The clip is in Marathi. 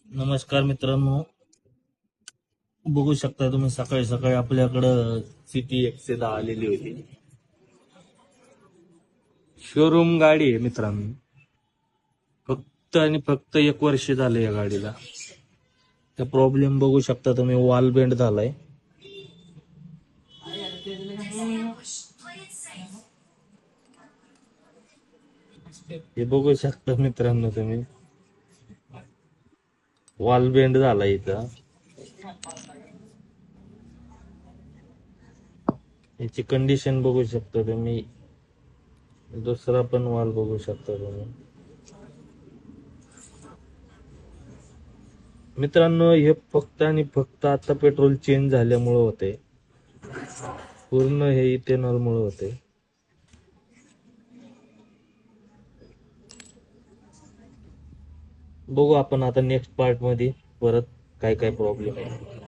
नमस्कार मित्रांनो, बघू शकता तुम्ही सकाळी सकाळी आपल्याकडं सिटी एक्सेदा आलेली होती. शोरूम गाडी आहे मित्रांनो. फक्त आणि फक्त 1 वर्ष झालं या गाडीला. त्या प्रॉब्लेम बघू शकता तुम्ही, वॉल बेंड झालाय. हे बघू शकता मित्रांनो तुम्ही, वॉल बेंड झालाय इथं. याची कंडिशन बघू शकता तुम्ही. दुसरा पण वॉल बघू शकता तुम्ही मित्रांनो. हे फक्त आणि फक्त आता पेट्रोल चेंज झाल्यामुळे होते. पूर्ण हे इथेनॉल मुळे होते. बघू आपण आता नेक्स्ट पार्ट मध्ये परत काय काय प्रॉब्लेम आहे.